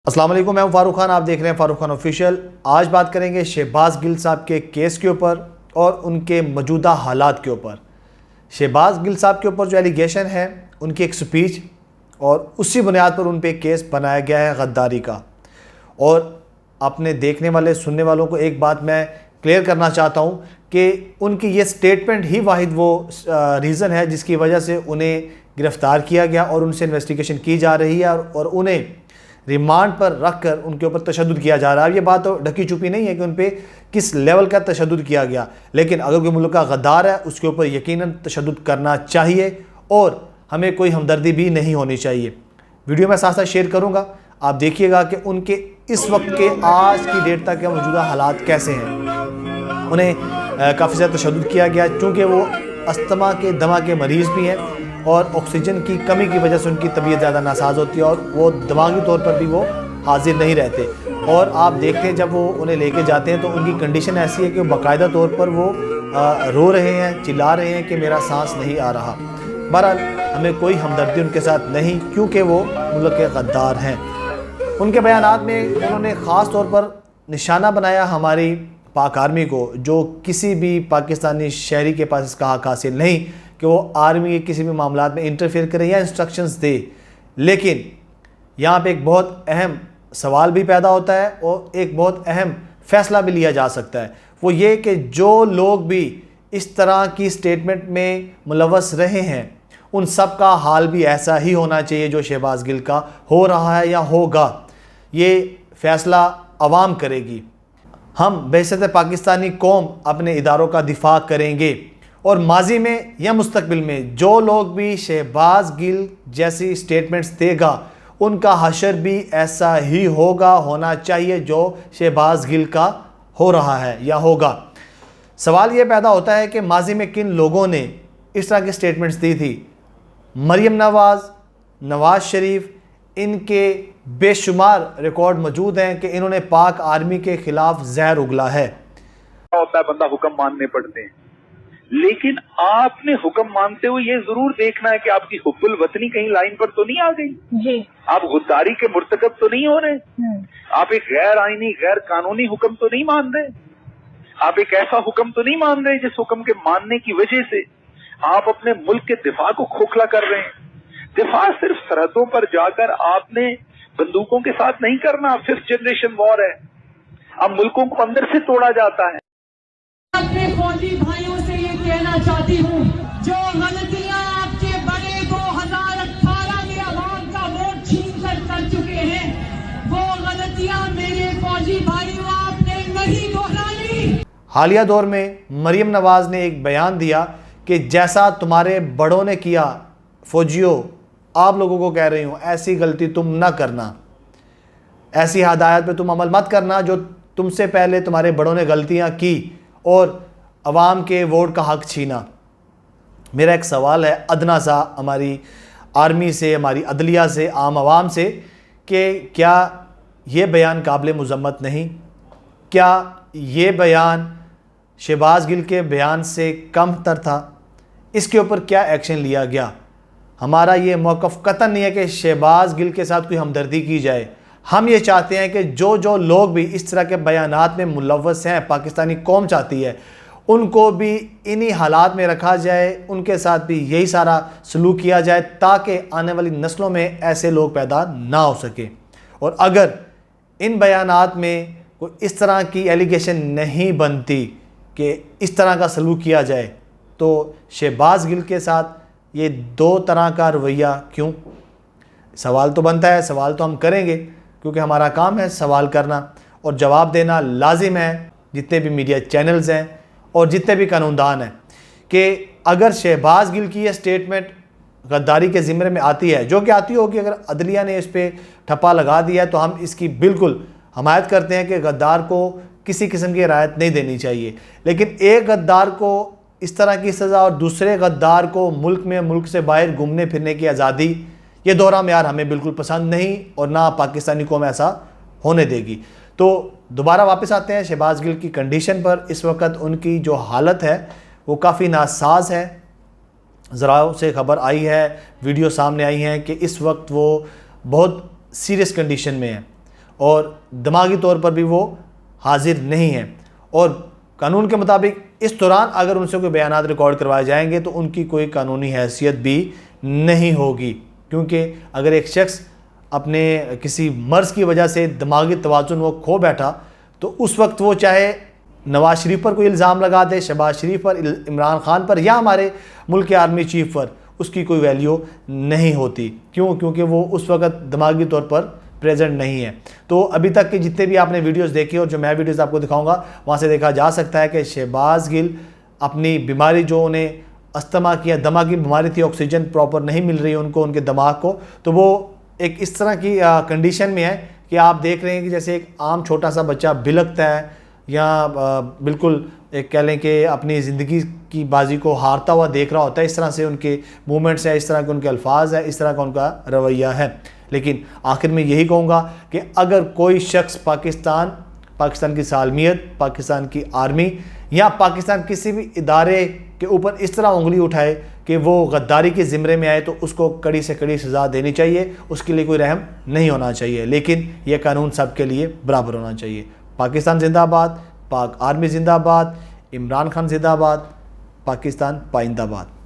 السلام علیکم، میں ہوں فاروق خان، آپ دیکھ رہے ہیں فاروق خان آفیشیل۔ آج بات کریں گے شہباز گل صاحب کے کیس کے اوپر اور ان کے موجودہ حالات کے اوپر۔ شہباز گل صاحب کے اوپر جو ایلیگیشن ہے ان کی ایک سپیچ، اور اسی بنیاد پر ان پہ کیس بنایا گیا ہے غداری کا۔ اور اپنے دیکھنے والے سننے والوں کو ایک بات میں کلیئر کرنا چاہتا ہوں کہ ان کی یہ سٹیٹمنٹ ہی واحد وہ ریزن ہے جس کی وجہ سے انہیں گرفتار کیا گیا اور ان سے انویسٹیگیشن کی جا رہی ہے اور انہیں ریمانڈ پر رکھ کر ان کے اوپر تشدد کیا جا رہا ہے۔ یہ بات تو ڈھکی چھپی نہیں ہے کہ ان پہ کس لیول کا تشدد کیا گیا، لیکن اگر کوئی ملک کا غدار ہے اس کے اوپر یقیناً تشدد کرنا چاہیے اور ہمیں کوئی ہمدردی بھی نہیں ہونی چاہیے۔ ویڈیو میں ساتھ ساتھ شیئر کروں گا، آپ دیکھیے گا کہ ان کے اس وقت کے آج کی ڈیٹ تک کے موجودہ حالات کیسے ہیں۔ انہیں کافی زیادہ تشدد کیا گیا چونکہ وہ استھما کے دمہ کے مریض بھی ہیں اور آکسیجن کی کمی کی وجہ سے ان کی طبیعت زیادہ ناساز ہوتی ہے اور وہ دماغی طور پر بھی وہ حاضر نہیں رہتے۔ اور آپ دیکھتے ہیں جب وہ انہیں لے کے جاتے ہیں تو ان کی کنڈیشن ایسی ہے کہ باقاعدہ طور پر وہ رو رہے ہیں، چلا رہے ہیں کہ میرا سانس نہیں آ رہا۔ بہرحال ہمیں کوئی ہمدردی ان کے ساتھ نہیں کیونکہ وہ ملک کے غدار ہیں۔ ان کے بیانات میں انہوں نے خاص طور پر نشانہ بنایا ہماری پاک آرمی کو، جو کسی بھی پاکستانی شہری کے پاس اس کا حق حاصل نہیں کہ وہ آرمی کے کسی بھی معاملات میں انٹرفیئر کرے یا انسٹرکشنز دے۔ لیکن یہاں پہ ایک بہت اہم سوال بھی پیدا ہوتا ہے اور ایک بہت اہم فیصلہ بھی لیا جا سکتا ہے، وہ یہ کہ جو لوگ بھی اس طرح کی سٹیٹمنٹ میں ملوث رہے ہیں ان سب کا حال بھی ایسا ہی ہونا چاہیے جو شہباز گل کا ہو رہا ہے یا ہوگا۔ یہ فیصلہ عوام کرے گی۔ ہم بعثت پاکستانی قوم اپنے اداروں کا دفاع کریں گے اور ماضی میں یا مستقبل میں جو لوگ بھی شہباز گل جیسی سٹیٹمنٹس دے گا ان کا حشر بھی ایسا ہی ہونا چاہیے جو شہباز گل کا ہو رہا ہے یا ہوگا۔ سوال یہ پیدا ہوتا ہے کہ ماضی میں کن لوگوں نے اس طرح کی سٹیٹمنٹس دی تھی۔ مریم نواز، نواز شریف، ان کے بے شمار ریکارڈ موجود ہیں کہ انہوں نے پاک آرمی کے خلاف زہر اگلا ہے۔ ہوتا ہے بندہ حکم ماننے پڑتے ہیں، لیکن آپ نے حکم مانتے ہوئے یہ ضرور دیکھنا ہے کہ آپ کی حب الوطنی کہیں لائن پر تو نہیں آ گئی، آپ غداری کے مرتکب تو نہیں ہو رہے، آپ ایک غیر آئینی غیر قانونی حکم تو نہیں مان رہے، آپ ایک ایسا حکم تو نہیں مان رہے جس حکم کے ماننے کی وجہ سے آپ اپنے ملک کے دفاع کو کھوکھلا کر رہے ہیں۔ دفاع صرف سرحدوں پر جا کر آپ نے بندوقوں کے ساتھ نہیں کرنا، ففتھ جنریشن وار ہے، اب ملکوں کو اندر سے توڑا جاتا ہے۔ اپنے فوجی بھائیوں سے یہ کہنا چاہتی ہوں، جو غلطیاں آپ کے بڑے 2018 میں عوام کا ووٹ چھین کر چکے ہیں وہ غلطیاں میرے فوجی بھائیوں آپ نے نہیں دہرانی۔ حالیہ دور میں مریم نواز نے ایک بیان دیا کہ جیسا تمہارے بڑوں نے کیا، فوجیوں آپ لوگوں کو کہہ رہی ہوں ایسی غلطی تم نہ کرنا، ایسی ہدایت پہ تم عمل مت کرنا جو تم سے پہلے تمہارے بڑوں نے غلطیاں کی اور عوام کے ووٹ کا حق چھینا۔ میرا ایک سوال ہے ادنا سا ہماری آرمی سے، ہماری عدلیہ سے، عام عوام سے کہ کیا یہ بیان قابل مذمت نہیں؟ کیا یہ بیان شہباز گل کے بیان سے کم تر تھا؟ اس کے اوپر کیا ایکشن لیا گیا؟ ہمارا یہ موقف قطعاً نہیں ہے کہ شہباز گل کے ساتھ کوئی ہمدردی کی جائے۔ ہم یہ چاہتے ہیں کہ جو لوگ بھی اس طرح کے بیانات میں ملوث ہیں، پاکستانی قوم چاہتی ہے ان کو بھی انہی حالات میں رکھا جائے، ان کے ساتھ بھی یہی سارا سلوک کیا جائے تاکہ آنے والی نسلوں میں ایسے لوگ پیدا نہ ہو سکے۔ اور اگر ان بیانات میں کوئی اس طرح کی ایلیگیشن نہیں بنتی کہ اس طرح کا سلوک کیا جائے تو شہباز گل کے ساتھ یہ دو طرح کا رویہ کیوں؟ سوال تو بنتا ہے، سوال تو ہم کریں گے کیونکہ ہمارا کام ہے سوال کرنا اور جواب دینا لازم ہے، جتنے بھی میڈیا چینلز ہیں اور جتنے بھی قانوندان ہیں، کہ اگر شہباز گل کی یہ سٹیٹمنٹ غداری کے زمرے میں آتی ہے، جو کہ آتی ہوگی، اگر عدلیہ نے اس پہ ٹھپا لگا دیا ہے تو ہم اس کی بالکل حمایت کرتے ہیں کہ غدار کو کسی قسم کی رعایت نہیں دینی چاہیے۔ لیکن ایک غدار کو اس طرح کی سزا اور دوسرے غدار کو ملک سے باہر گھومنے پھرنے کی آزادی، یہ دوہرا معیار ہمیں بالکل پسند نہیں اور نہ پاکستانی قوم ایسا ہونے دے گی۔ تو دوبارہ واپس آتے ہیں شہباز گل کی کنڈیشن پر۔ اس وقت ان کی جو حالت ہے وہ کافی ناساز ہے۔ ذرائع سے خبر آئی ہے، ویڈیو سامنے آئی ہیں کہ اس وقت وہ بہت سیریس کنڈیشن میں ہیں۔ اور دماغی طور پر بھی وہ حاضر نہیں ہیں، اور قانون کے مطابق اس دوران اگر ان سے کوئی بیانات ریکارڈ کروائے جائیں گے تو ان کی کوئی قانونی حیثیت بھی نہیں ہوگی، کیونکہ اگر ایک شخص اپنے کسی مرض کی وجہ سے دماغی توازن وہ کھو بیٹھا تو اس وقت وہ چاہے نواز شریف پر کوئی الزام لگا دے، شہباز شریف پر، عمران خان پر، یا ہمارے ملک کے آرمی چیف پر، اس کی کوئی ویلیو نہیں ہوتی۔ کیوں؟ کیونکہ وہ اس وقت دماغی طور پر پریزنٹ نہیں ہے۔ تو ابھی تک کے جتنے بھی آپ نے ویڈیوز دیکھی اور جو میں ویڈیوز آپ کو دکھاؤں گا وہاں سے دیکھا جا سکتا ہے کہ شہباز گل اپنی بیماری، جو انہیں استھما کی یا دمہ کی بیماری تھی، آکسیجن پراپر نہیں مل رہی ان کو، ان کے دماغ کو، تو وہ ایک اس طرح کی کنڈیشن میں ہے کہ آپ دیکھ رہے ہیں کہ جیسے ایک عام چھوٹا سا بچہ بلکتا ہے یا بالکل ایک کہہ لیں کہ اپنی زندگی کی بازی کو ہارتا ہوا دیکھ رہا ہوتا ہے، اس طرح سے ان کے موومنٹس ہیں، اس طرح کے ان کے الفاظ ہیں، اس طرح کا ان کا رویہ ہے۔ لیکن آخر میں یہی کہوں گا کہ اگر کوئی شخص پاکستان کی سالمیت، پاکستان کی آرمی یا پاکستان کسی بھی ادارے کے اوپر اس طرح انگلی اٹھائے کہ وہ غداری کے زمرے میں آئے تو اس کو کڑی سے کڑی سزا دینی چاہیے، اس کے لیے کوئی رحم نہیں ہونا چاہیے، لیکن یہ قانون سب کے لیے برابر ہونا چاہیے۔ پاکستان زندہ آباد، پاک آرمی زندہ آباد، عمران خان زندہ آباد، پاکستان پائندہ آباد۔